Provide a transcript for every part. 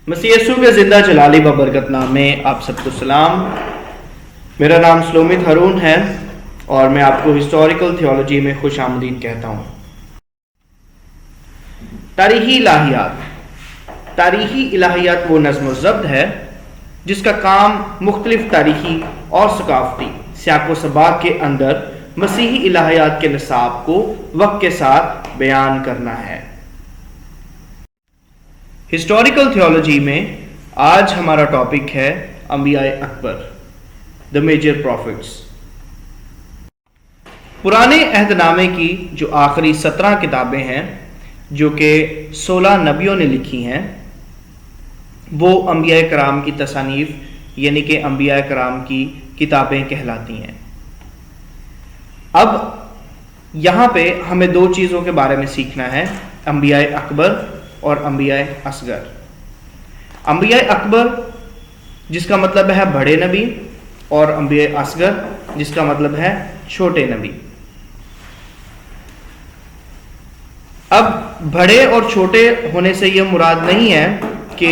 مسیح یسوع کے زندہ جلالی ببرکت نام میں آپ سب کو سلام۔ میرا نام سلومت ہارون ہے اور میں آپ کو ہسٹوریکل تھیولوجی میں خوش آمدید کہتا ہوں۔ تاریخی الہیات وہ نظم و ضبط ہے جس کا کام مختلف تاریخی اور ثقافتی سیاق و سباق کے اندر مسیحی الہیات کے نصاب کو وقت کے ساتھ بیان کرنا ہے۔ ہسٹوریکل تھیولوجی میں آج ہمارا ٹاپک ہے انبیاء اکبر، دا میجر پروفٹس۔ پرانے عہد نامے کی جو آخری 17 کتابیں ہیں جو کہ 16 نبیوں نے لکھی ہیں، وہ انبیاء کرام کی تصانیف یعنی کہ انبیاء کرام کی کتابیں کہلاتی ہیں۔ اب یہاں پہ ہمیں دو چیزوں کے بارے میں سیکھنا ہے، انبیاء اکبر اور انبیاء اصغر۔ انبیاء اکبر جس کا مطلب ہے بڑے نبی، اور انبیاء اصغر جس کا مطلب ہے چھوٹے نبی۔ اب بڑے اور چھوٹے ہونے سے یہ مراد نہیں ہے کہ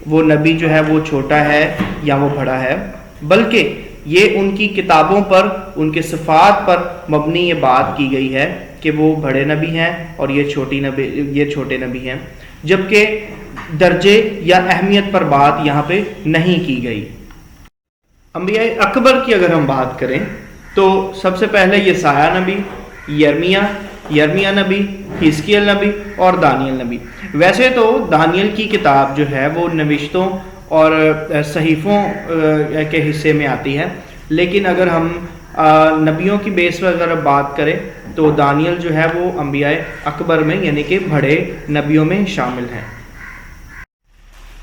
وہ نبی جو ہے وہ چھوٹا ہے یا وہ بڑا ہے، بلکہ یہ ان کی کتابوں پر، ان کے صفات پر مبنی یہ بات کی گئی ہے کہ وہ بڑے نبی ہیں اور یہ چھوٹے نبی ہیں، جبکہ درجے یا اہمیت پر بات یہاں پہ نہیں کی گئی۔ انبیاء اکبر کی اگر ہم بات کریں تو سب سے پہلے یہ سایہ نبی، یرمیہ نبی، حزقیل نبی اور دانیل نبی۔ ویسے تو دانیل کی کتاب جو ہے وہ نوشتوں اور صحیفوں کے حصے میں آتی ہے، لیکن اگر ہم نبیوں کی بیس پر اگر بات کریں تو دانیل جو ہے وہ انبیاء اکبر میں یعنی کہ بڑے نبیوں میں شامل ہیں۔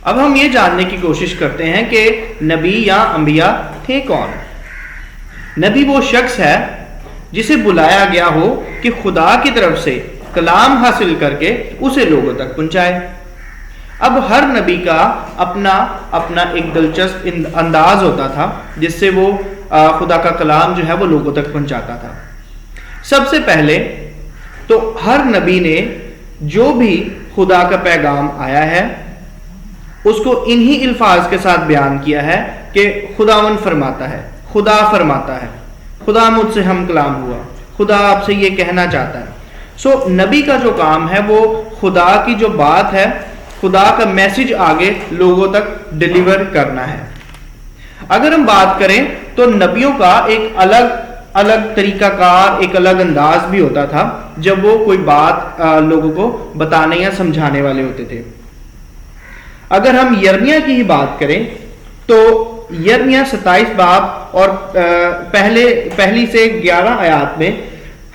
اب ہم یہ جاننے کی کوشش کرتے ہیں کہ نبی یا انبیاء تھے کون۔ نبی وہ شخص ہے جسے بلایا گیا ہو کہ خدا کی طرف سے کلام حاصل کر کے اسے لوگوں تک پہنچائے۔ اب ہر نبی کا اپنا ایک دلچسپ انداز ہوتا تھا جس سے وہ خدا کا کلام جو ہے وہ لوگوں تک پہنچاتا تھا۔ سب سے پہلے تو ہر نبی نے جو بھی خدا کا پیغام آیا ہے اس کو انہی الفاظ کے ساتھ بیان کیا ہے کہ خداوند فرماتا ہے، خدا فرماتا ہے، خدا مجھ سے ہم کلام ہوا، خدا آپ سے یہ کہنا چاہتا ہے۔ نبی کا جو کام ہے وہ خدا کی جو بات ہے، خدا کا میسج آگے لوگوں تک ڈیلیور کرنا ہے۔ اگر ہم بات کریں تو نبیوں کا ایک الگ طریقہ کار، ایک الگ انداز بھی ہوتا تھا جب وہ کوئی بات لوگوں کو بتانے یا سمجھانے والے ہوتے تھے۔ اگر ہم یرمیہ کی ہی بات کریں تو یرمیہ 27 باب اور پہلی سے 11 آیات میں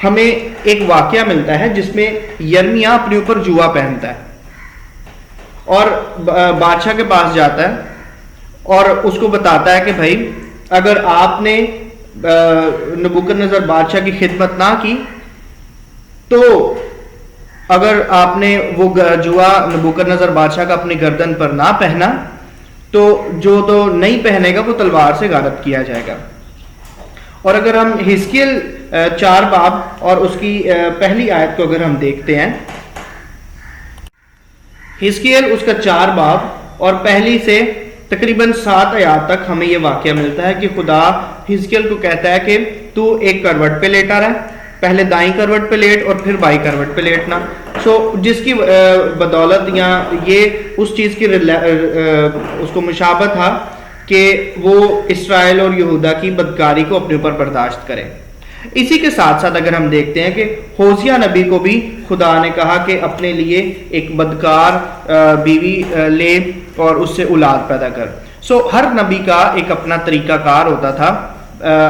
ہمیں ایک واقعہ ملتا ہے جس میں یرمیہ اپنے اوپر جوا پہنتا ہے اور بادشاہ کے پاس جاتا ہے اور اس کو بتاتا ہے کہ بھائی اگر آپ نے نبوکدنضر بادشاہ کی خدمت نہ کی تو اگر آپ نے وہ جوا نبوکدنضر بادشاہ کا اپنی گردن پر نہ پہنا تو جو تو نہیں پہنے گا وہ تلوار سے غارت کیا جائے گا۔ اور اگر ہم حزقیل 4 باب اور اس کی پہلی آیت کو اگر ہم دیکھتے ہیں، حزقیل اس کا 4 باب اور پہلی سے تقریباً 7 آیات تک ہمیں یہ واقعہ ملتا ہے کہ خدا حزقیل کو کہتا ہے کہ تو ایک کروٹ پہ لیٹا رہا، پہلے دائیں کروٹ پہ لیٹ اور پھر بائیں کروٹ پہ لیٹنا۔ جس کی بدولت یا یہ اس چیز کی اس کو مشابہ تھا کہ وہ اسرائیل اور یہودا کی بدکاری کو اپنے اوپر برداشت کرے۔ اسی کے ساتھ ساتھ اگر ہم دیکھتے ہیں کہ ہوزیہ نبی کو بھی خدا نے کہا کہ اپنے لیے ایک بدکار بیوی لے اور اس سے اولاد پیدا کر۔ ہر نبی کا ایک اپنا طریقہ کار ہوتا تھا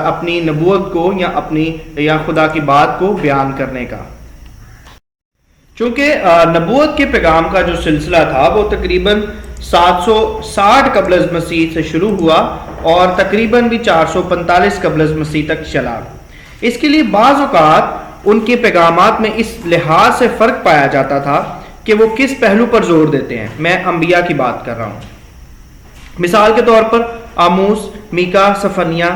اپنی نبوت کو یا خدا کی بات کو بیان کرنے کا۔ چونکہ نبوت کے پیغام کا جو سلسلہ تھا وہ تقریباً 760 قبل از مسیح سے شروع ہوا اور تقریباً بھی 445 قبل از مسیح تک چلا۔ اس کے لیے بعض اوقات ان کے پیغامات میں اس لحاظ سے فرق پایا جاتا تھا کہ وہ کس پہلو پر زور دیتے ہیں۔ میں انبیاء کی بات کر رہا ہوں۔ مثال کے طور پر آموس، میکا، صفنیہ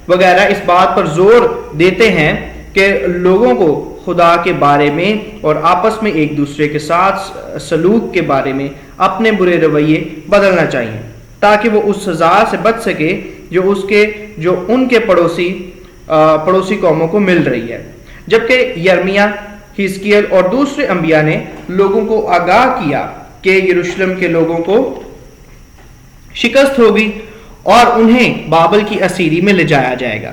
وغیرہ اس بات پر زور دیتے ہیں کہ لوگوں کو خدا کے بارے میں اور آپس میں ایک دوسرے کے ساتھ سلوک کے بارے میں اپنے برے رویے بدلنا چاہیے تاکہ وہ اس سزا سے بچ سکے جو ان کے پڑوسی قوموں کو مل رہی ہے. جبکہ یرمیہ، حزقیل اور دوسرے انبیاء نے لوگوں کو آگاہ کیا کہ یروشلم کے لوگوں کو شکست ہوگی اور انہیں بابل کی اسیری میں لے جایا جائے گا.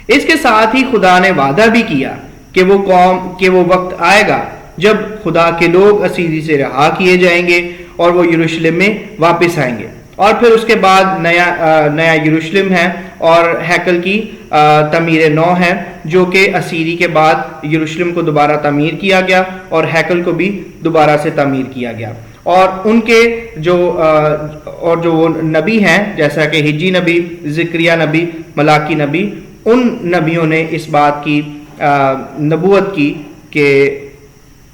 اس کے ساتھ ہی خدا نے وعدہ بھی کیا کہ وہ وقت آئے گا جب خدا کے لوگ اسیری سے رہا کیے جائیں گے اور وہ یروشلم میں واپس آئیں گے. اور پھر اس کے بعد نیا یروشلم ہے اور ہیکل کی تعمیر نو ہے، جو کہ اسیری کے بعد یروشلم کو دوبارہ تعمیر کیا گیا اور ہیکل کو بھی دوبارہ سے تعمیر کیا گیا. اور ان کے جو وہ نبی ہیں جیسا کہ حجی نبی، زکریا نبی، ملاکی نبی، ان نبیوں نے اس بات کی نبوت کی کہ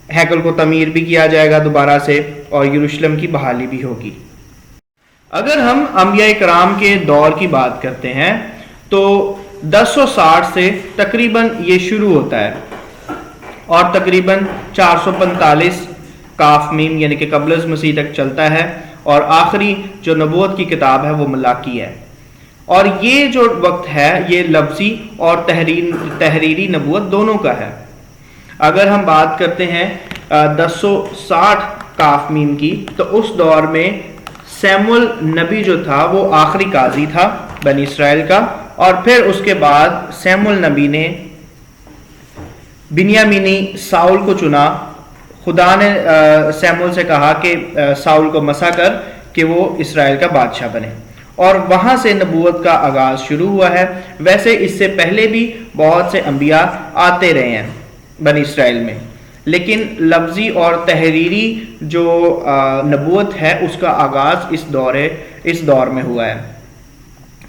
ہیکل کو تعمیر بھی کیا جائے گا دوبارہ سے اور یروشلم کی بحالی بھی ہوگی. اگر ہم انبیاء کرام کے دور کی بات کرتے ہیں تو 1060 سے تقریباً یہ شروع ہوتا ہے اور تقریباً 445 کاف میم یعنی کہ قبل از مسیح تک چلتا ہے، اور آخری جو نبوت کی کتاب ہے وہ ملاکی ہے. اور یہ جو وقت ہے یہ لفظی اور تحریری نبوت دونوں کا ہے. اگر ہم بات کرتے ہیں 1060 کاف میم کی تو اس دور میں سیمول نبی جو تھا وہ آخری قاضی تھا بنی اسرائیل کا، اور پھر اس کے بعد سیمول نبی نے بنیامینی ساؤل کو چنا. خدا نے سیمول سے کہا کہ ساؤل کو مسح کر کہ وہ اسرائیل کا بادشاہ بنے، اور وہاں سے نبوت کا آغاز شروع ہوا ہے. ویسے اس سے پہلے بھی بہت سے انبیاء آتے رہے ہیں بنی اسرائیل میں، لیکن لفظی اور تحریری جو نبوت ہے اس کا آغاز اس دور میں ہوا ہے.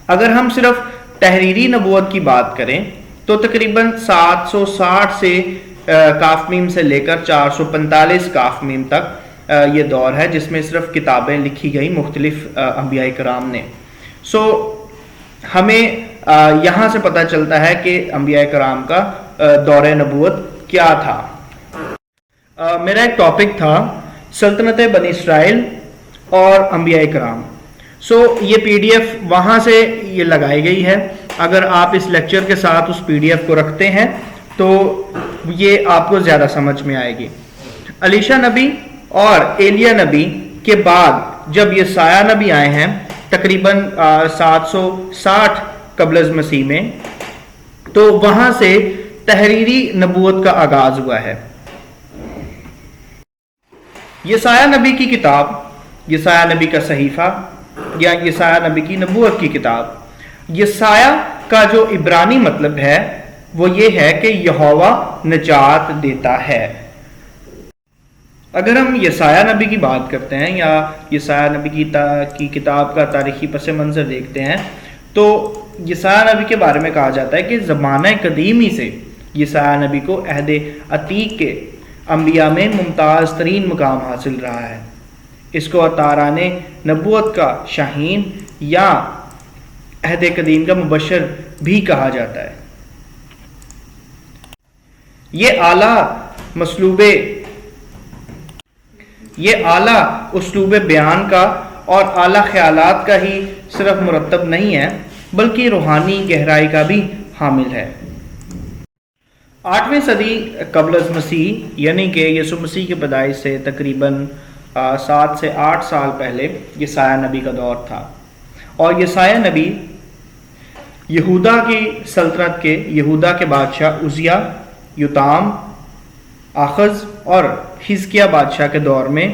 اگر ہم صرف تحریری نبوت کی بات کریں تو تقریباً 760 سے کاف میم سے لے کر 445 کاف میم تک یہ دور ہے جس میں صرف کتابیں لکھی گئی مختلف انبیاء کرام نے. ہمیں یہاں سے پتہ چلتا ہے کہ انبیاء کرام کا دور نبوت کیا تھا. میرا ایک ٹاپک تھا سلطنت بنی اسرائیل اور انبیاء کرام. یہ پی ڈی ایف وہاں سے یہ لگائی گئی ہے. اگر آپ اس لیکچر کے ساتھ اس پی ڈی ایف کو رکھتے ہیں تو یہ آپ کو زیادہ سمجھ میں آئے گی. علیشہ نبی اور ایلیا نبی کے بعد جب یہ سایہ نبی آئے ہیں تقریباً 760 قبل از مسیح میں، تو وہاں سے تحریری نبوت کا آغاز ہوا ہے. یسایہ نبی کی کتاب، یسایہ نبی کا صحیفہ یا یسایہ نبی کی نبوت کی کتاب. یسایہ کا جو عبرانی مطلب ہے وہ یہ ہے کہ یہوہ نجات دیتا ہے. اگر ہم یسایہ نبی کی بات کرتے ہیں یا یسایہ نبی کی کتاب کا تاریخی پس منظر دیکھتے ہیں تو یسایہ نبی کے بارے میں کہا جاتا ہے کہ زمانہ قدیمی سے یسایہ نبی کو عہد عتیق کے انبیاء میں ممتاز ترین مقام حاصل رہا ہے. اس کو عطاران نبوت کا شاہین یا عہد قدیم کا مبشر بھی کہا جاتا ہے. یہ اعلیٰ اسلوب بیان کا اور اعلیٰ خیالات کا ہی صرف مرتب نہیں ہے بلکہ روحانی گہرائی کا بھی حامل ہے. 8ویں صدی قبل از مسیح یعنی کہ یسوع مسیح کی پیدائش سے تقریباً 7 سے 8 سال پہلے یسایہ نبی کا دور تھا. اور یسایہ نبی یہودا کی سلطنت کے یہودا کے بادشاہ عزیہ، یوتام، آخز اور حزقیہ بادشاہ کے دور میں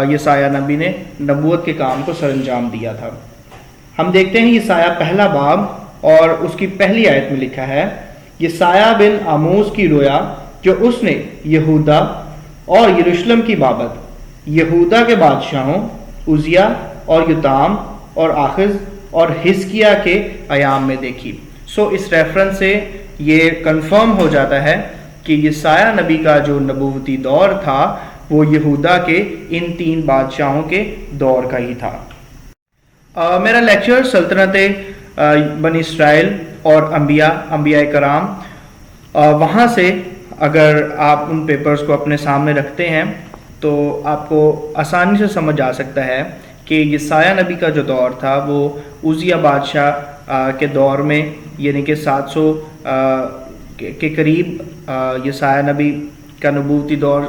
یسایہ نبی نے نبوت کے کام کو سر انجام دیا تھا. ہم دیکھتے ہیں یسایہ پہلا باب اور اس کی پہلی آیت میں لکھا ہے، یسایہ بن آموز کی رویا جو اس نے یہودا اور یروشلم کی بابت یہودا کے بادشاہوں عزیہ اور یوتام اور آخز اور حزقیہ کے ایام میں دیکھی. اس ریفرنس سے یہ کنفرم ہو جاتا ہے کہ یسایہ نبی کا جو نبوتی دور تھا وہ یہودا کے ان 3 بادشاہوں کے دور کا ہی تھا. میرا لیکچر سلطنت بنی اسرائیل اور انبیاء کرام، وہاں سے اگر آپ ان پیپرز کو اپنے سامنے رکھتے ہیں تو آپ کو آسانی سے سمجھ آ سکتا ہے کہ یسایہ نبی کا جو دور تھا وہ عزیہ بادشاہ کے دور میں، یعنی کہ 700 کے قریب یسایہ نبی کا نبوتی دور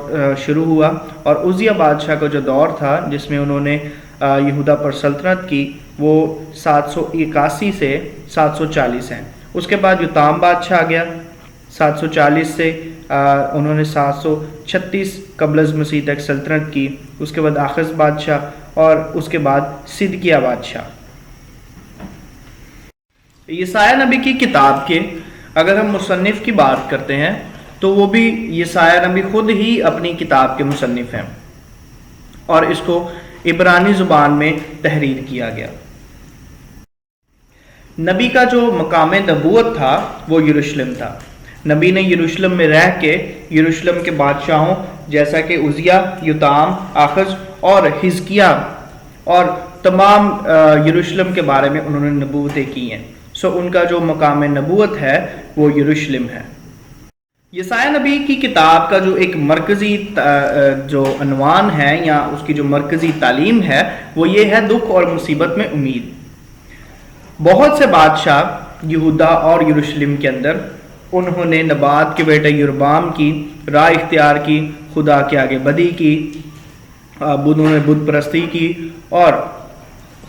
شروع ہوا، اور عزیہ بادشاہ کا جو دور تھا جس میں انہوں نے یہودا پر سلطنت کی، وہ 781 سے 740 ہیں۔ اس کے بعد یوتام بادشاہ آ گیا 740 سے انہوں نے 736 قبل از مسیح تک سلطنت کی۔ اس کے بعد آخز بادشاہ، اور اس کے بعد صدقیہ بادشاہ۔ یسایہ نبی کی کتاب کے اگر ہم مصنف کی بات کرتے ہیں تو وہ بھی یسایہ نبی خود ہی اپنی کتاب کے مصنف ہیں، اور اس کو عبرانی زبان میں تحریر کیا گیا۔ نبی کا جو مقام نبوت تھا وہ یروشلم تھا۔ نبی نے یروشلم میں رہ کے یروشلم کے بادشاہوں جیسا کہ عزیہ، یوتام، آخز اور حزقیہ اور تمام یروشلم کے بارے میں انہوں نے نبوتیں کی ہیں، ان کا جو مقام نبوت ہے وہ یروشلم ہے۔ یسایہ نبی کی کتاب کا جو ایک مرکزی جو عنوان ہے یا اس کی جو مرکزی تعلیم ہے وہ یہ ہے دکھ اور مصیبت میں امید۔ بہت سے بادشاہ یہودا اور یروشلم کے اندر انہوں نے نبات کے بیٹے یربام کی راہ اختیار کی، خدا کے آگے بدی کی، انہوں نے بت پرستی کی، اور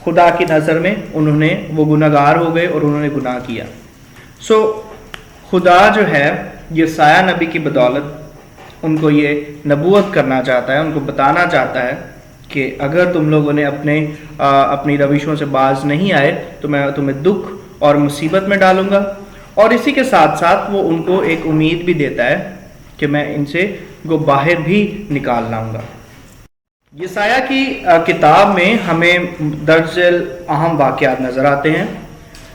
خدا کی نظر میں انہوں نے وہ گناہ گار ہو گئے اور انہوں نے گناہ کیا۔ خدا جو ہے یسایہ نبی کی بدولت ان کو یہ نبوت کرنا چاہتا ہے، ان کو بتانا چاہتا ہے کہ اگر تم لوگوں نے اپنی روشوں سے باز نہیں آئے تو میں تمہیں دکھ اور مصیبت میں ڈالوں گا، اور اسی کے ساتھ ساتھ وہ ان کو ایک امید بھی دیتا ہے کہ میں ان سے باہر بھی نکال لاؤں گا۔ یسایہ کی کتاب میں ہمیں درج ذیل اہم واقعات نظر آتے ہیں۔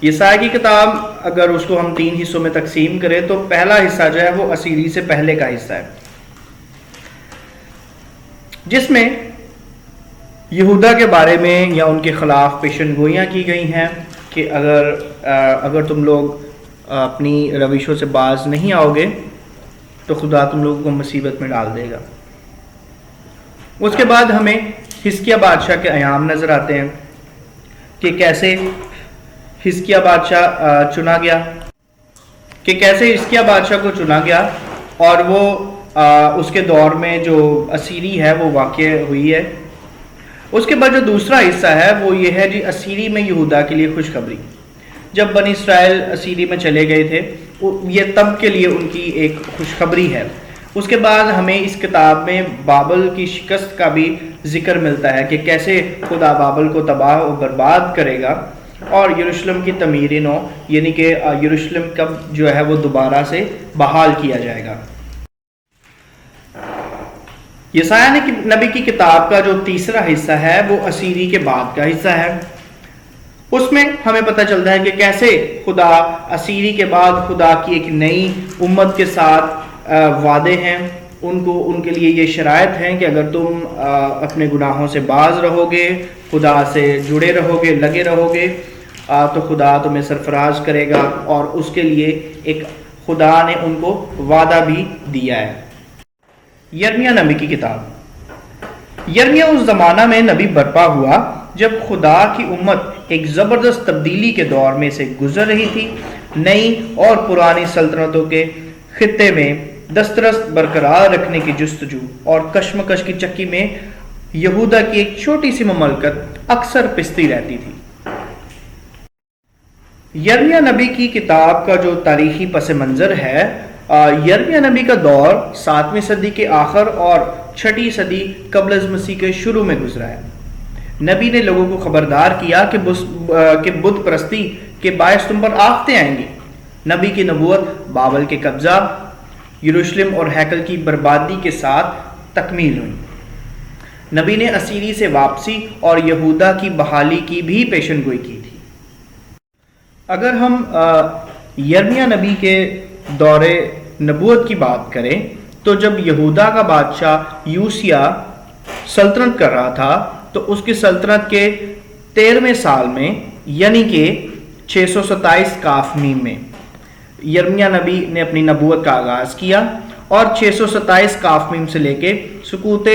یسایہ کی کتاب اگر اس کو ہم 3 حصوں میں تقسیم کریں تو پہلا حصہ جو ہے وہ اسیری سے پہلے کا حصہ ہے، جس میں یہودا کے بارے میں یا ان کے خلاف پیشن گوئیاں کی گئی ہیں کہ اگر تم لوگ اپنی روشوں سے باز نہیں آؤ گے تو خدا تم لوگوں کو مصیبت میں ڈال دے گا۔ اس کے بعد ہمیں حزقیہ بادشاہ کے ایام نظر آتے ہیں کہ کیسے حزقیہ بادشاہ چنا گیا، کو چنا گیا، اور وہ اس کے دور میں جو اسیری ہے وہ واقع ہوئی ہے۔ اس کے بعد جو دوسرا حصہ ہے وہ یہ ہے جی اسیری میں یہودا کے لیے خوشخبری۔ جب بنی اسرائیل اسیری میں چلے گئے تھے یہ تب کے لیے ان کی ایک خوشخبری ہے۔ اس کے بعد ہمیں اس کتاب میں بابل کی شکست کا بھی ذکر ملتا ہے کہ کیسے خدا بابل کو تباہ و برباد کرے گا اور یروشلم کی تعمیر نو، یعنی کہ یروشلم کب جو ہے وہ دوبارہ سے بحال کیا جائے گا۔ یسایہ نبی کی کتاب کا جو تیسرا حصہ ہے وہ اسیری کے بعد کا حصہ ہے۔ اس میں ہمیں پتہ چلتا ہے کہ کیسے خدا اسیری کے بعد خدا کی ایک نئی امت کے ساتھ وعدے ہیں، ان کے لیے یہ شرائط ہیں کہ اگر تم اپنے گناہوں سے باز رہو گے، خدا سے جڑے رہو گے، لگے رہو گے، تو خدا تمہیں سرفراز کرے گا، اور اس کے لیے ایک خدا نے ان کو وعدہ بھی دیا ہے۔ یرمیہ نبی کی کتاب۔ یرمیہ اس زمانہ میں نبی برپا ہوا جب خدا کی امت ایک زبردست تبدیلی کے دور میں سے گزر رہی تھی۔ نئی اور پرانی سلطنتوں کے خطے میں دسترس برقرار رکھنے کی جستجو اور کشمکش کی چکی میں یہودا کی ایک چھوٹی سی مملکت اکثر پستی رہتی تھی۔ یرمیہ نبی کی کتاب کا جو تاریخی پس منظر ہے، یرمیہ نبی کا دور 7ویں صدی کے آخر اور 6 صدی قبل از مسیح کے شروع میں گزرا ہے۔ نبی نے لوگوں کو خبردار کیا کہ بت پرستی کے باعث تم پر آفتیں آئیں گی۔ نبی کی نبوت بابل کے قبضہ، یروشلم اور ہیکل کی بربادی کے ساتھ تکمیل ہوئی۔ نبی نے اسیری سے واپسی اور یہودا کی بحالی کی بھی پیشن گوئی کی تھی۔ اگر ہم یرمیہ نبی کے دور نبوت کی بات کریں تو جب یہودا کا بادشاہ یوسیہ سلطنت کر رہا تھا تو اس کی سلطنت کے 13ویں سال میں یعنی کہ 627 کاف میم میں یرمیہ نبی نے اپنی نبوت کا آغاز کیا اور 627 کاف میم سے لے کے سقوط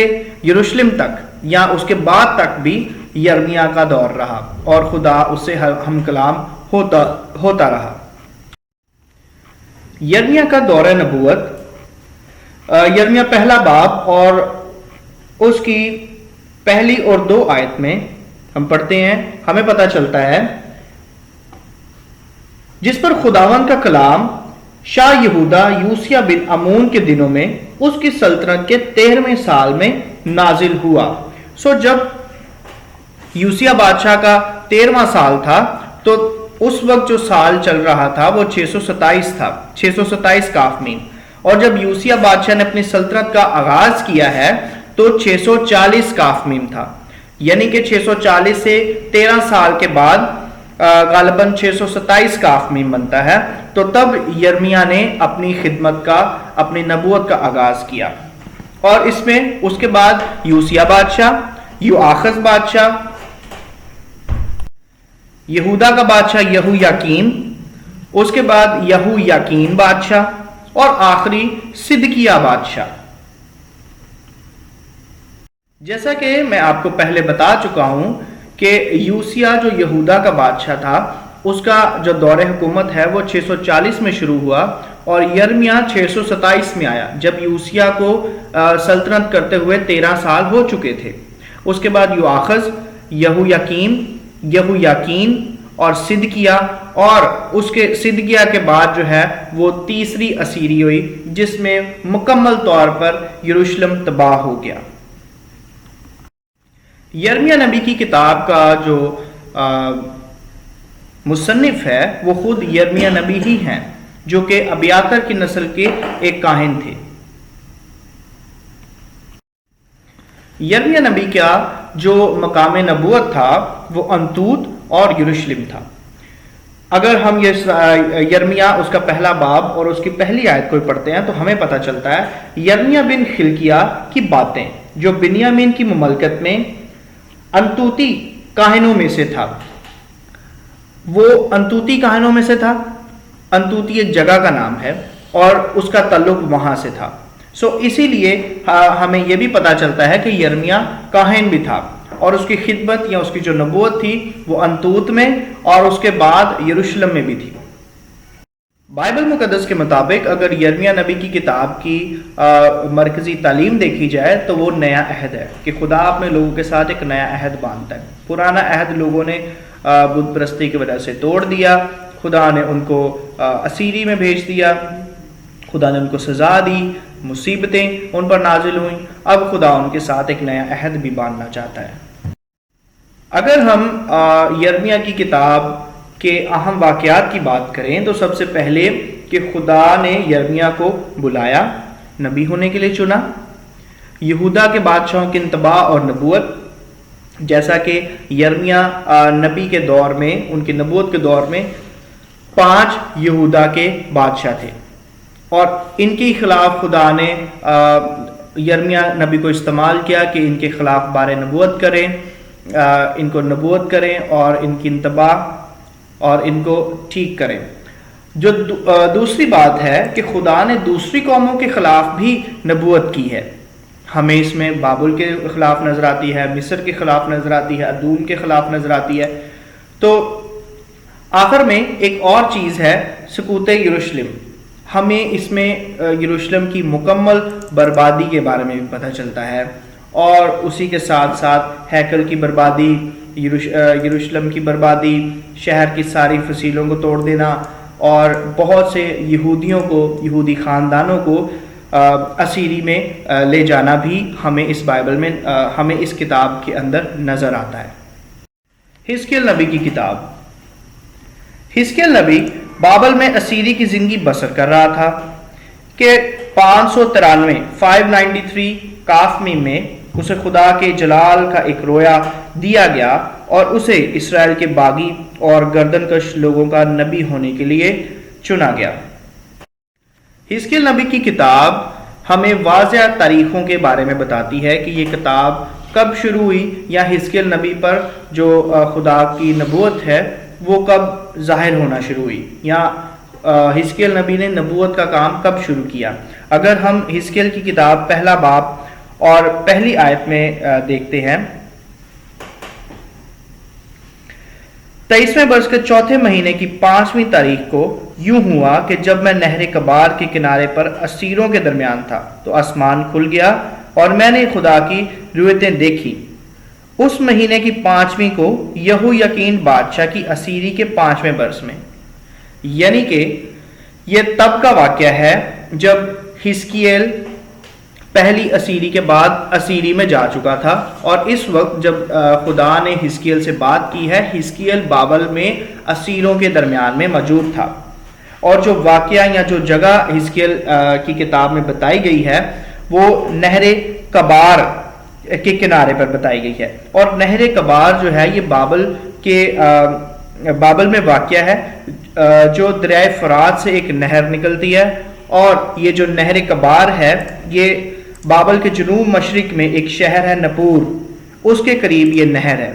یروشلم تک یا اس کے بعد تک بھی یرمیا کا دور رہا اور خدا اس سے ہم کلام ہوتا رہا۔ یرمیا کا دور نبوت، یرمیا پہلا باب اور اس کی پہلی اور 2 آیت میں ہم پڑھتے ہیں، ہمیں پتہ چلتا ہے جس پر خداوند کا کلام شاہ یہودا یوسیہ بن امون کے دنوں میں اس کی سلطنت کے 13ویں سال میں نازل ہوا۔ جب یوسیہ بادشاہ کا 13واں سال تھا تو اس وقت جو سال چل رہا تھا وہ 627 تھا، 627 کاف میم، اور جب یوسیہ بادشاہ نے اپنی سلطنت کا آغاز کیا ہے تو 640 کاف میم تھا، یعنی کہ 640 سے 13 سال کے بعد غالباً 627 کاف میم بنتا ہے، تو تب یرمیا نے اپنی خدمت کا، اپنی نبوت کا آغاز کیا۔ اور اس میں اس کے بعد یوسیہ بادشاہ، یوآخز بادشاہ، یہودا کا بادشاہ یہو یاکین، اس کے بعد یہو یاکین بادشاہ اور آخری صدقیہ بادشاہ۔ جیسا کہ میں آپ کو پہلے بتا چکا ہوں کہ یوسیہ جو یہودا کا بادشاہ تھا اس کا جو دور حکومت ہے وہ 640 میں شروع ہوا اور یرمیا 627 میں آیا، جب یوسیہ کو سلطنت کرتے ہوئے 13 سال ہو چکے تھے۔ اس کے بعد یوآخز، یہو یاکین اور صدقیہ، اور اس کے صدقیہ کے بعد جو ہے وہ تیسری اسیری ہوئی جس میں مکمل طور پر یروشلم تباہ ہو گیا۔ یرمیا نبی کی کتاب کا جو مصنف ہے وہ خود یرمیا نبی ہی ہیں، جو کہ ابیاتر کی نسل کے ایک کاہن تھے۔ یرمیا نبی کا جو مقام نبوت تھا وہ انتوت اور یروشلم تھا۔ اگر ہم یہ یرمیا اس کا پہلا باب اور اس کی پہلی آیت کو پڑھتے ہیں تو ہمیں پتہ چلتا ہے یرمیا بن خلقیہ کی باتیں، جو بنیامین کی مملکت میں انتوتی کاہنوں میں سے تھا۔ وہ انتوتی کاہنوں میں سے تھا، انتوتی ایک جگہ کا نام ہے اور اس کا تعلق وہاں سے تھا۔ اسی لیے ہمیں یہ بھی پتہ چلتا ہے کہ یرمیا کاہن بھی تھا اور اس کی خدمت یا اس کی جو نبوت تھی وہ انتوت میں اور اس کے بعد یروشلم میں بھی تھی۔ بائبل مقدس کے مطابق اگر یرمیا نبی کی کتاب کی مرکزی تعلیم دیکھی جائے تو وہ نیا عہد ہے، کہ خدا اپنے لوگوں کے ساتھ ایک نیا عہد باندھتا ہے۔ پرانا عہد لوگوں نے بت پرستی کی وجہ سے توڑ دیا، خدا نے ان کو اسیری میں بھیج دیا، خدا نے ان کو سزا دی، مصیبتیں ان پر نازل ہوئیں، اب خدا ان کے ساتھ ایک نیا عہد بھی باندھنا چاہتا ہے۔ اگر ہم یرمیا کی کتاب کے اہم واقعات کی بات کریں تو سب سے پہلے کہ خدا نے یرمیا کو بلایا، نبی ہونے کے لیے چنا۔ یہودا کے بادشاہوں کی انتباہ اور نبوت، جیسا کہ یرمیا نبی کے دور میں، ان کی نبوت کے دور میں 5 یہودا کے بادشاہ تھے اور ان کے خلاف خدا نے یرمیا نبی کو استعمال کیا کہ ان کے خلاف بارے نبوت کریں، ان کو نبوت کریں اور ان کی انتباہ اور ان کو ٹھیک کریں۔ جو دوسری بات ہے کہ خدا نے دوسری قوموں کے خلاف بھی نبوت کی ہے، ہمیں اس میں بابل کے خلاف نظر آتی ہے، مصر کے خلاف نظر آتی ہے، ادوم کے خلاف نظر آتی ہے۔ تو آخر میں ایک اور چیز ہے سقوط یروشلم، ہمیں اس میں یروشلم کی مکمل بربادی کے بارے میں بھی پتہ چلتا ہے، اور اسی کے ساتھ ساتھ ہیکل کی بربادی، یروشلم کی بربادی، شہر کی ساری فصیلوں کو توڑ دینا اور بہت سے یہودیوں کو، یہودی خاندانوں کو اسیری میں لے جانا بھی ہمیں اس بائبل میں، ہمیں اس کتاب کے اندر نظر آتا ہے۔ حزقیل نبی کی کتاب، حزقیل نبی بابل میں اسیری کی زندگی بسر کر رہا تھا کہ 593 کاف میم میں اسے خدا کے جلال کا ایک رویا دیا گیا اور اسے اسرائیل کے باغی اور گردن کش لوگوں کا نبی ہونے کے لیے چنا گیا۔ حزقیل نبی کی کتاب ہمیں واضح تاریخوں کے بارے میں بتاتی ہے کہ یہ کتاب کب شروع ہوئی یا حزقیل نبی پر جو خدا کی نبوت ہے وہ کب ظاہر ہونا شروع ہوئی، یا حزقیل نبی نے نبوت کا کام کب شروع کیا۔ اگر ہم حزقیل کی کتاب پہلا باب اور پہلی آیت میں دیکھتے ہیں، 23ویں برس کے چوتھے مہینے کی 5ویں تاریخ کو یوں ہوا کہ جب میں نہر کبار کے کنارے پر اسیروں کے درمیان تھا تو آسمان کھل گیا اور میں نے خدا کی رویتیں دیکھی۔ اس مہینے کی 5ویں کو یہویکین بادشاہ کی اسیری کے 5ویں برس میں، یعنی کہ یہ تب کا واقعہ ہے جب حزقیل پہلی اسیری کے بعد اسیری میں جا چکا تھا، اور اس وقت جب خدا نے حزقیل سے بات کی ہے، حزقیل بابل میں اسیروں کے درمیان میں موجود تھا، اور جو واقعہ یا جو جگہ حزقیل کی کتاب میں بتائی گئی ہے وہ نہر کبار کے کنارے پر بتائی گئی ہے، اور نہر کبار جو ہے یہ بابل میں واقع ہے، جو دریائے فرات سے ایک نہر نکلتی ہے، اور یہ جو نہر کبار ہے یہ بابل کے جنوب مشرق میں ایک شہر ہے نپور، اس کے قریب یہ نہر ہے۔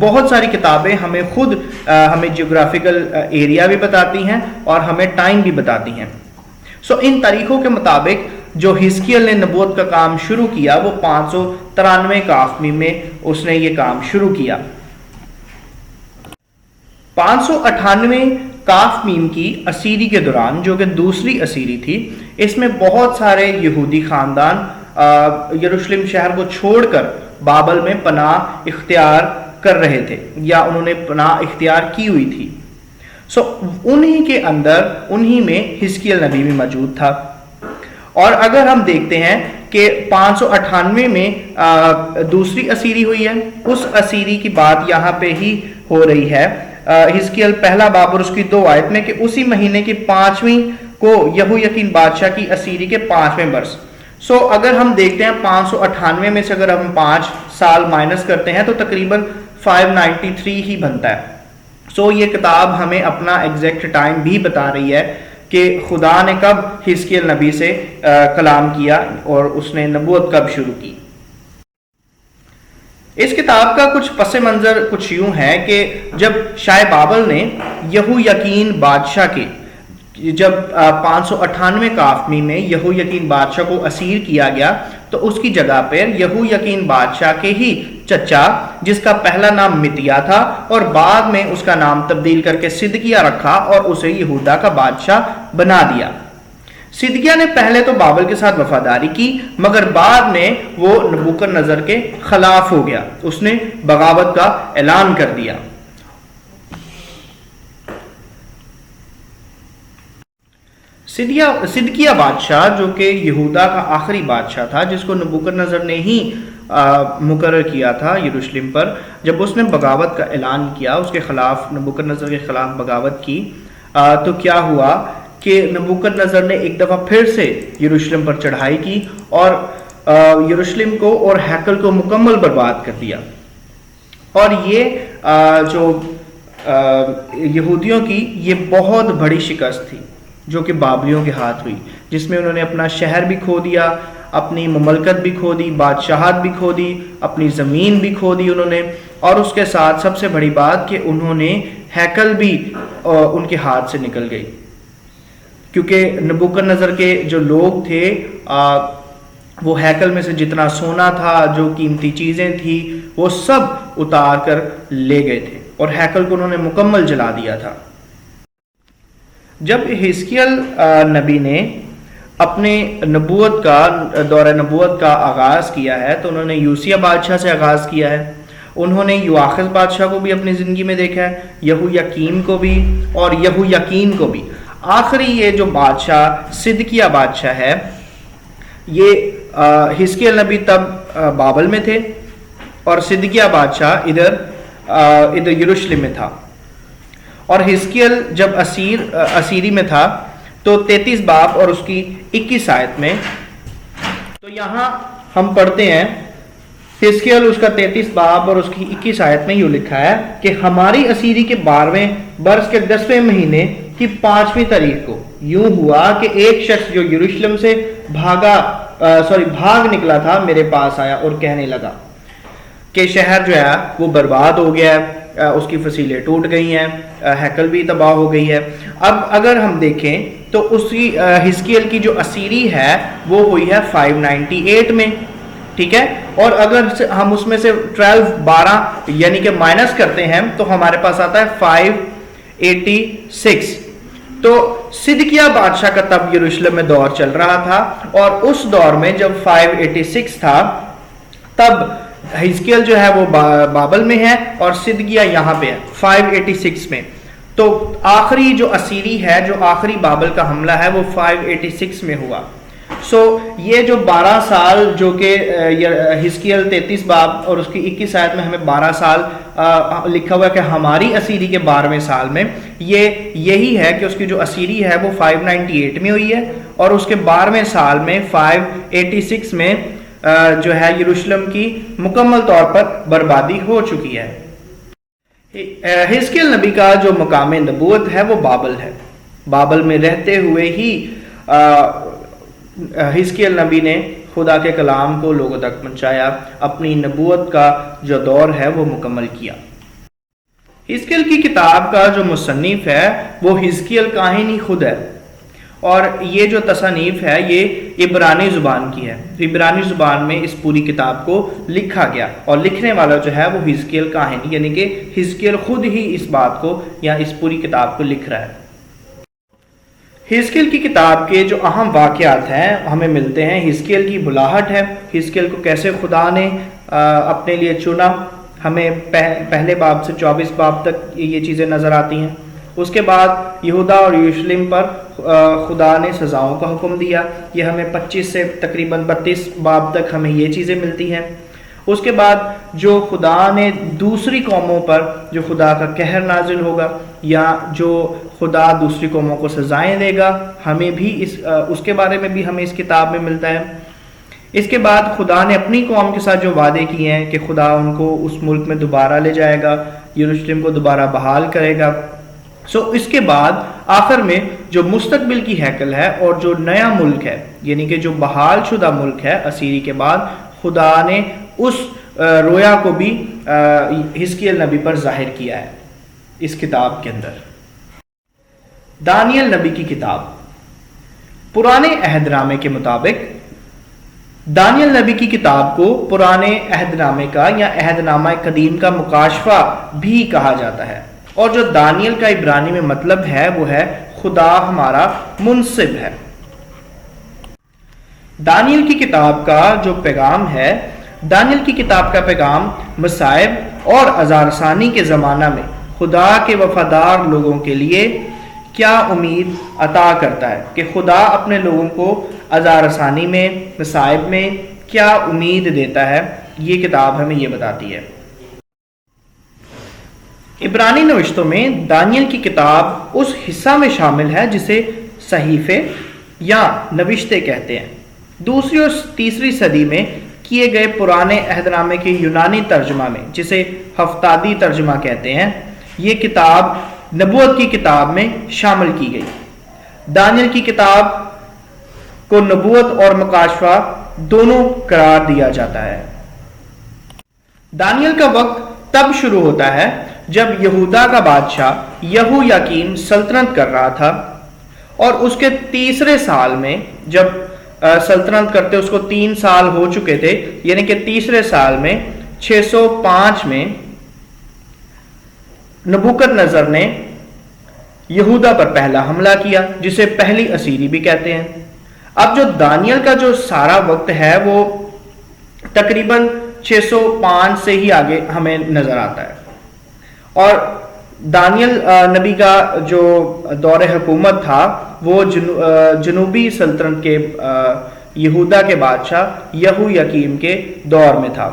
بہت ساری کتابیں ہمیں خود ہمیں جغرافیکل ایریا بھی بتاتی ہیں اور ہمیں ٹائم بھی بتاتی ہیں۔ ان تاریخوں کے مطابق جو حزقیل نے نبوت کا کام شروع کیا وہ 593 کافمی میں اس نے یہ کام شروع کیا۔ 598 کاف میم کی اسیری کے دوران، جو کہ دوسری اسیری تھی، اس میں بہت سارے یہودی خاندان یروشلم شہر کو چھوڑ کر بابل میں پناہ اختیار کر رہے تھے، یا انہوں نے پناہ اختیار کی ہوئی تھی۔ انہی کے اندر، انہی میں حزقیل نبی بھی موجود تھا۔ اور اگر ہم دیکھتے ہیں کہ 598 میں دوسری اسیری ہوئی ہے، اس اسیری کی بات یہاں پہ ہی ہو رہی ہے حزقیل پہلا باب اور اس کی 2 آیت میں، کہ اسی مہینے کی 5ویں کو یہویکین بادشاہ کی اسیری کے 5ویں برس۔ اگر ہم دیکھتے ہیں 598 میں سے اگر ہم 5 سال مائنس کرتے ہیں تو تقریباً 593 ہی بنتا ہے۔ یہ کتاب ہمیں اپنا ایگزیکٹ ٹائم بھی بتا رہی ہے کہ خدا نے کب حزقیل نبی سے کلام کیا اور اس نے نبوت کب شروع کی۔ اس کتاب کا کچھ پس منظر کچھ یوں ہے کہ جب شاہ بابل نے یہویکین بادشاہ کے، جب 598 کافمی میں یہویکین بادشاہ کو اسیر کیا گیا تو اس کی جگہ پر یہویکین بادشاہ کے ہی چچا، جس کا پہلا نام متیا تھا اور بعد میں اس کا نام تبدیل کر کے صدقیہ رکھا اور اسے یہودا کا بادشاہ بنا دیا۔ صدقیہ نے پہلے تو بابل کے ساتھ وفاداری کی، مگر بعد میں وہ نبوکد نظر کے خلاف ہو گیا، اس نے بغاوت کا اعلان کر دیا۔ صدقیہ بادشاہ جو کہ یہودا کا آخری بادشاہ تھا، جس کو نبوکد نظر نے ہی مقرر کیا تھا یروشلم پر، جب اس نے بغاوت کا اعلان کیا، اس کے خلاف، نبوکد نظر کے خلاف بغاوت کی، تو کیا ہوا کہ نبوکد نظر نے ایک دفعہ پھر سے یروشلم پر چڑھائی کی اور یروشلم کو اور ہیکل کو مکمل برباد کر دیا۔ اور یہ جو یہودیوں کی یہ بہت بڑی شکست تھی جو کہ بابلیوں کے ہاتھ ہوئی، جس میں انہوں نے اپنا شہر بھی کھو دیا، اپنی مملکت بھی کھو دی، بادشاہت بھی کھو دی، اپنی زمین بھی کھو دی انہوں نے، اور اس کے ساتھ سب سے بڑی بات کہ انہوں نے ہیکل بھی ان کے ہاتھ سے نکل گئی، کیونکہ نبوکد نظر کے جو لوگ تھے وہ ہیکل میں سے جتنا سونا تھا، جو قیمتی چیزیں تھی، وہ سب اتار کر لے گئے تھے اور ہیکل کو انہوں نے مکمل جلا دیا تھا۔ جب حزقیل نبی نے اپنے نبوت کا دور نبوت کا آغاز کیا ہے تو انہوں نے یوسیہ بادشاہ سے آغاز کیا ہے، انہوں نے یواخذ بادشاہ کو بھی اپنی زندگی میں دیکھا ہے، یہویکیم کو بھی اور یہویکین کو بھی۔ آخری یہ جو بادشاہ صدقیہ بادشاہ ہے، یہ حزقیل نبی تب بابل میں تھے اور صدقیہ بادشاہ ادھر یروشلم میں تھا، اور حزقیل جب اسیری میں تھا تو 33 باب اور اس کی 21 آیت میں، تو یہاں ہم پڑھتے ہیں حزقیل اس کا 33 باب اور اس کی 21 آیت میں یوں لکھا ہے کہ ہماری اسیری کے 12ویں برس کے 10ویں مہینے کی 5ویں تاریخ کو یوں ہوا کہ ایک شخص جو یروشلم سے بھاگ نکلا تھا میرے پاس آیا اور کہنے لگا کہ شہر جو ہے وہ برباد ہو گیا ہے اس کی فصیلیں ٹوٹ گئی ہیں، ہیکل بھی تباہ ہو گئی ہے۔ اب اگر ہم دیکھیں تو اس کی حزقیل کی جو اسیری ہے وہ ہوئی ہے 598 میں، ٹھیک ہے، اور اگر ہم اس میں سے 12 یعنی کہ مائنس کرتے ہیں تو ہمارے پاس آتا ہے 586۔ تو صدقیہ بادشاہ کا تب یروشلم میں دور چل رہا تھا، اور اس دور میں جب 586 تھا تب حزقیل جو ہے وہ بابل میں ہے اور صدقیہ یہاں پہ ہے 586 میں۔ تو آخری جو اسیری ہے، جو آخری بابل کا حملہ ہے وہ 586 میں ہوا۔ یہ جو 12 سال جو کہ حزقیل 33 باب اور اس کی 21 آیت میں ہمیں 12 سال لکھا ہوا ہے کہ ہماری اسیری کے 12ویں سال میں، یہی ہے کہ اس کی جو اسیری ہے وہ 598 میں ہوئی ہے، اور اس کے 12ویں سال میں 586 میں جو ہے یروشلم کی مکمل طور پر بربادی ہو چکی ہے۔ حزقیل نبی کا جو مقام نبوت ہے وہ بابل ہے۔ بابل میں رہتے ہوئے ہی حزقیل نبی نے خدا کے کلام کو لوگوں تک پہنچایا، اپنی نبوت کا جو دور ہے وہ مکمل کیا۔ حزقیل کی کتاب کا جو مصنف ہے وہ حزقیل کاہن ہی خود ہے، اور یہ جو تصانیف ہے یہ عبرانی زبان کی ہے۔ عبرانی زبان میں اس پوری کتاب کو لکھا گیا، اور لکھنے والا جو ہے وہ حزقیل کاہن، یعنی کہ حزقیل خود ہی اس بات کو یا اس پوری کتاب کو لکھ رہا ہے۔ حزقیل کی کتاب کے جو اہم واقعات ہیں ہمیں ملتے ہیں۔ حزقیل کی بلاہٹ ہے، حزقیل کو کیسے خدا نے اپنے لیے چنا، ہمیں پہلے باب سے 24 باب تک یہ چیزیں نظر آتی ہیں۔ اس کے بعد یہودا اور یروشلم پر خدا نے سزاؤں کا حکم دیا، یہ ہمیں 25 سے تقریباً 32 باب تک ہمیں یہ چیزیں ملتی ہیں۔ اس کے بعد جو خدا نے دوسری قوموں پر جو خدا کا قہر نازل ہوگا، یا جو خدا دوسری قوموں کو سزائیں دے گا، ہمیں بھی اس کے بارے میں بھی ہمیں اس کتاب میں ملتا ہے۔ اس کے بعد خدا نے اپنی قوم کے ساتھ جو وعدے کیے ہیں کہ خدا ان کو اس ملک میں دوبارہ لے جائے گا، یروشلم کو دوبارہ بحال کرے گا۔ اس کے بعد آخر میں جو مستقبل کی ہیکل ہے اور جو نیا ملک ہے، یعنی کہ جو بحال شدہ ملک ہے اسیری کے بعد، خدا نے اس رویا کو بھی حزقیل نبی پر ظاہر کیا ہے اس کتاب کے اندر۔ دانیل نبی کی کتاب، پرانے عہد نامے کے مطابق دانیل نبی کی کتاب کو پرانے عہد نامے کا یا عہد نامہ قدیم کا مکاشفہ بھی کہا جاتا ہے، اور جو دانیل کا عبرانی میں مطلب ہے وہ ہے خدا ہمارا منصب ہے۔ دانیل کی کتاب کا جو پیغام ہے، دانیل کی کتاب کا پیغام مصائب اور عذارثانی کے زمانہ میں خدا کے وفادار لوگوں کے لیے کیا امید عطا کرتا ہے، کہ خدا اپنے لوگوں کو عذارثانی میں، مصائب میں کیا امید دیتا ہے، یہ کتاب ہمیں یہ بتاتی ہے۔ عبرانی نوشتوں میں دانیل کی کتاب اس حصہ میں شامل ہے جسے صحیفے یا نوشتے کہتے ہیں۔ دوسری اور تیسری صدی میں کیے گئے پرانے عہد نامے کے یونانی ترجمہ میں، جسے ہفتادی ترجمہ کہتے ہیں، یہ کتاب نبوت کی کتاب میں شامل کی گئی۔ دانیل کی کتاب کو نبوت اور مکاشفہ دونوں قرار دیا جاتا ہے۔ دانیل کا وقت تب شروع ہوتا ہے جب یہودا کا بادشاہ یہویاکین سلطنت کر رہا تھا، اور اس کے تیسرے سال میں، جب سلطنت کرتے اس کو 3 سال ہو چکے تھے، یعنی کہ تیسرے سال میں 605 میں نبوکد نظر نے یہودا پر پہلا حملہ کیا، جسے پہلی اسیری بھی کہتے ہیں۔ اب جو دانیل کا جو سارا وقت ہے وہ تقریباً 605 سے ہی آگے ہمیں نظر آتا ہے، اور دانیل نبی کا جو دور حکومت تھا وہ جنوبی سلطنت کے یہودا کے بادشاہ یہویاکیم کے دور میں تھا۔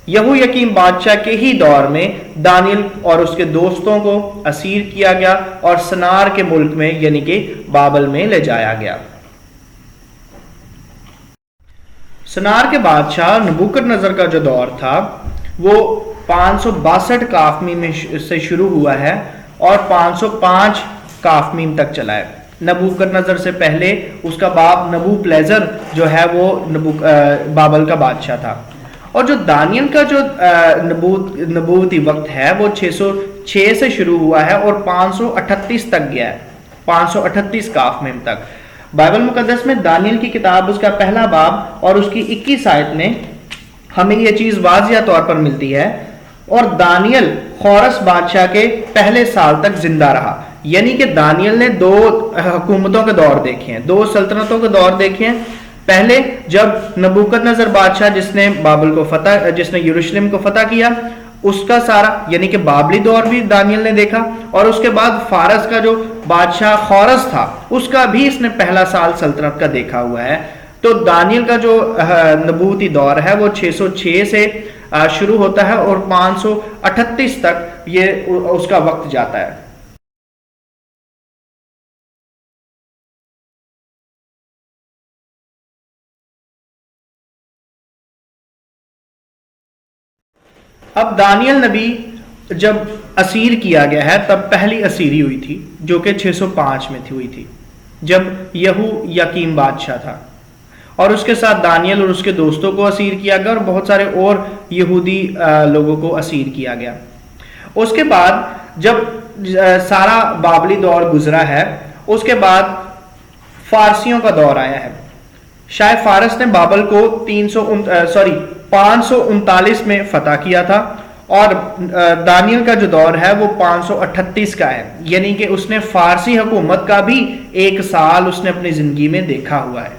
یہویاکیم بادشاہ کے ہی دور میں دانیل اور اس کے دوستوں کو اسیر کیا گیا اور سنار کے ملک میں یعنی کہ بابل میں لے جایا گیا۔ سنار کے بادشاہ نبوکد نظر کا جو دور تھا وہ 562 کافمیم سے شروع ہوا ہے اور 505 کافمیم تک چلا ہے۔ نبوکد نظر سے پہلے اس کا باپ نبو پلیزر جو ہے وہ بابل کا بادشاہ تھا، اور جو دانیل کا جو نبوتی وقت ہے وہ 606 سے شروع ہوا ہے اور 538 تک گیا ہے، 538 کاف میں تک۔ بائبل مقدس میں دانیل کی کتاب اس کا پہلا باب اور اس کی 21 آیت میں ہمیں یہ چیز واضح طور پر ملتی ہے، اور دانیل خورس بادشاہ کے پہلے سال تک زندہ رہا، یعنی کہ دانیل نے 2 حکومتوں کے دور دیکھے ہیں، 2 سلطنتوں کے دور دیکھے ہیں۔ پہلے جب نبوکدنضر بادشاہ جس نے بابل کو فتح، جس نے یروشلم کو فتح کیا، اس کا سارا یعنی کہ بابلی دور بھی دانیل نے دیکھا، اور اس کے بعد فارس کا جو بادشاہ خورس تھا اس کا بھی اس نے پہلا سال سلطنت کا دیکھا ہوا ہے۔ تو دانیل کا جو نبوتی دور ہے وہ 606 سے شروع ہوتا ہے اور 538 تک یہ اس کا وقت جاتا ہے۔ اب دانیل نبی جب اسیر کیا گیا ہے تب پہلی اسیری ہوئی تھی جو کہ 605 میں ہوئی تھی، جب یہو یقیم بادشاہ تھا، اور اس کے ساتھ دانیل اور اس کے دوستوں کو اسیر کیا گیا اور بہت سارے اور یہودی لوگوں کو اسیر کیا گیا۔ اس کے بعد جب سارا بابلی دور گزرا ہے، اس کے بعد فارسیوں کا دور آیا ہے۔ شاید فارس نے بابل کو 539 میں فتح کیا تھا، اور دانیل کا جو دور ہے وہ 538 کا ہے، یعنی کہ اس نے فارسی حکومت کا بھی 1 سال اس نے اپنی زندگی میں دیکھا ہوا ہے۔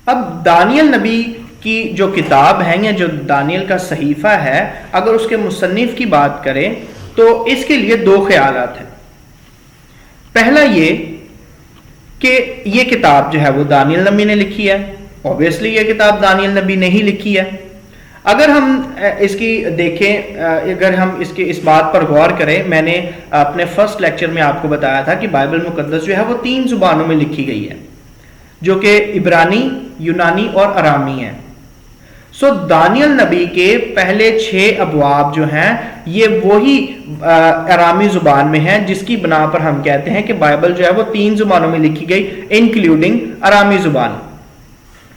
اب دانیل نبی کی جو کتاب ہے یا جو دانیل کا صحیفہ ہے، اگر اس کے مصنف کی بات کریں تو اس کے لیے 2 خیالات ہیں۔ پہلا یہ کہ یہ کتاب جو ہے وہ دانیل نبی نے لکھی ہے، اوبویسلی یہ کتاب دانیل نبی نے ہی لکھی ہے۔ اگر ہم اس کی دیکھیں، اگر ہم اس بات پر غور کریں، میں نے اپنے فرسٹ لیکچر میں آپ کو بتایا تھا کہ بائبل مقدس جو ہے وہ 3 زبانوں میں لکھی گئی ہے، جو کہ عبرانی، یونانی اور ارامی ہیں۔ سو دانیل نبی کے پہلے 6 ابواب جو ہیں یہ وہی ارامی زبان میں ہیں، جس کی بنا پر ہم کہتے ہیں کہ بائبل جو ہے وہ 3 زبانوں میں لکھی گئی، انکلوڈنگ ارامی زبان۔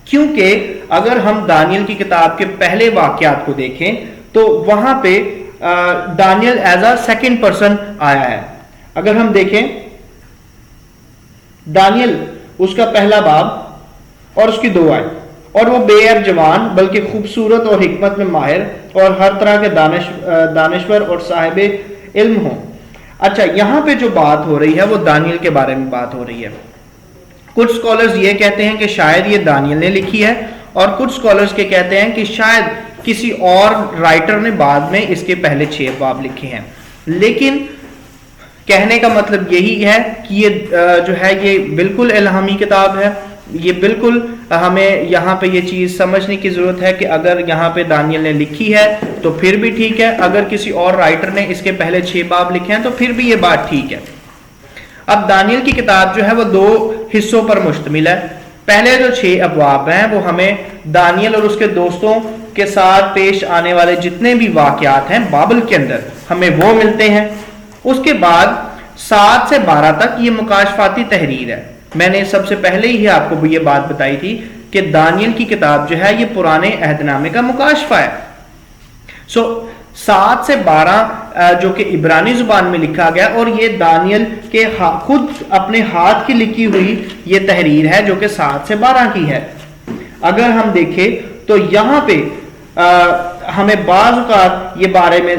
کیونکہ اگر ہم دانیل کی کتاب کے پہلے واقعات کو دیکھیں تو وہاں پہ دانیل ایز اے سیکنڈ پرسن آیا ہے۔ اگر ہم دیکھیں دانیل اس کا پہلا باب اور اس کی 2 آیت، اور وہ بے عیب جوان بلکہ خوبصورت اور حکمت میں ماہر اور ہر طرح کے دانشور اور صاحب علم ہوں۔ اچھا، یہاں پہ جو بات ہو رہی ہے وہ دانیل کے بارے میں بات ہو رہی ہے۔ کچھ سکولرز یہ کہتے ہیں کہ شاید یہ دانیل نے لکھی ہے، اور کچھ سکولرز کے کہتے ہیں کہ شاید کسی اور رائٹر نے بعد میں اس کے پہلے 6 باب لکھے ہیں۔ لیکن کہنے کا مطلب یہی ہے کہ یہ جو ہے یہ بالکل الہامی کتاب ہے۔ یہ بالکل ہمیں یہاں پہ یہ چیز سمجھنے کی ضرورت ہے کہ اگر یہاں پہ دانیل نے لکھی ہے تو پھر بھی ٹھیک ہے، اگر کسی اور رائٹر نے اس کے پہلے 6 باب لکھے ہیں تو پھر بھی یہ بات ٹھیک ہے۔ اب دانیل کی کتاب جو ہے وہ 2 حصوں پر مشتمل ہے۔ پہلے جو 6 ابواب ہیں وہ ہمیں دانیل اور اس کے دوستوں کے ساتھ پیش آنے والے جتنے بھی واقعات ہیں بابل کے اندر ہمیں وہ ملتے ہیں۔ اس کے بعد 7 سے 12 تک یہ مکاشفاتی تحریر ہے۔ میں نے سب سے پہلے ہی آپ کو یہ بات بتائی تھی کہ دانیل کی کتاب جو ہے یہ پرانے عہد نامے کا مکاشفہ ہے۔ 7 سے 12 جو کہ عبرانی زبان میں لکھا گیا، اور یہ دانیل کے خود اپنے ہاتھ کی لکھی ہوئی یہ تحریر ہے جو کہ 7 سے 12 کی ہے۔ اگر ہم دیکھیں تو یہاں پہ ہمیں بعض اوقات یہ بارے میں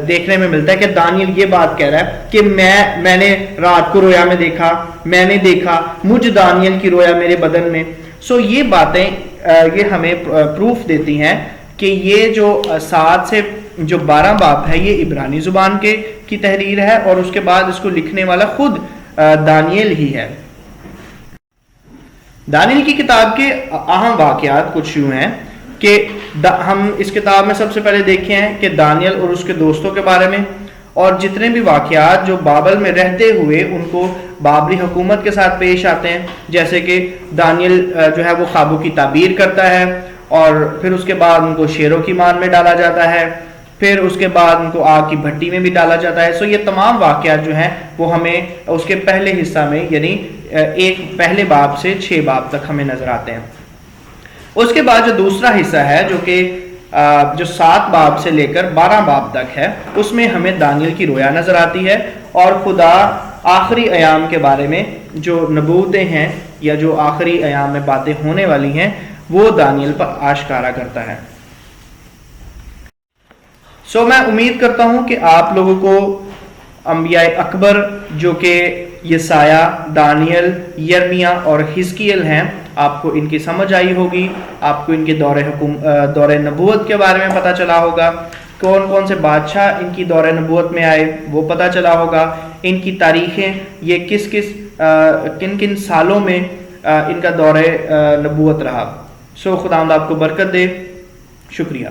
دیکھنے میں ملتا ہے کہ دانیل یہ بات کہہ رہا ہے کہ میں نے رات کو رویا میں دیکھا، میں نے دیکھا، مجھ دانیل کی رویا میرے بدن میں۔ یہ باتیں یہ ہمیں پروف دیتی ہیں کہ یہ جو 7 سے جو 12 باب ہے یہ عبرانی زبان کی تحریر ہے، اور اس کے بعد اس کو لکھنے والا خود دانیل ہی ہے۔ دانیل کی کتاب کے اہم واقعات کچھ یوں ہیں کہ ہم اس کتاب میں سب سے پہلے دیکھے ہیں کہ دانیل اور اس کے دوستوں کے بارے میں، اور جتنے بھی واقعات جو بابل میں رہتے ہوئے ان کو بابری حکومت کے ساتھ پیش آتے ہیں، جیسے کہ دانیل جو ہے وہ خوابوں کی تعبیر کرتا ہے، اور پھر اس کے بعد ان کو شیروں کی مان میں ڈالا جاتا ہے، پھر اس کے بعد ان کو آگ کی بھٹی میں بھی ڈالا جاتا ہے۔ یہ تمام واقعات جو ہیں وہ ہمیں اس کے پہلے حصہ میں یعنی ایک پہلے باب سے 6 باب تک ہمیں نظر آتے ہیں۔ اس کے بعد جو دوسرا حصہ ہے جو کہ جو 7 باب سے لے کر 12 باب تک ہے، اس میں ہمیں دانیل کی رویا نظر آتی ہے، اور خدا آخری ایام کے بارے میں جو نبوتیں ہیں یا جو آخری ایام میں باتیں ہونے والی ہیں وہ دانیل پر آشکارا کرتا ہے۔ میں امید کرتا ہوں کہ آپ لوگوں کو انبیاء اکبر جو کہ یسایہ، دانیل، یرمیہ اور حزقیل ہیں، آپ کو ان کی سمجھ آئی ہوگی، آپ کو ان کے دور نبوت کے بارے میں پتہ چلا ہوگا، کون کون سے بادشاہ ان کی دور نبوت میں آئے وہ پتہ چلا ہوگا، ان کی تاریخیں یہ کن کن سالوں میں ان کا دور نبوت رہا۔ خداوند آپ کو برکت دے۔ شکریہ۔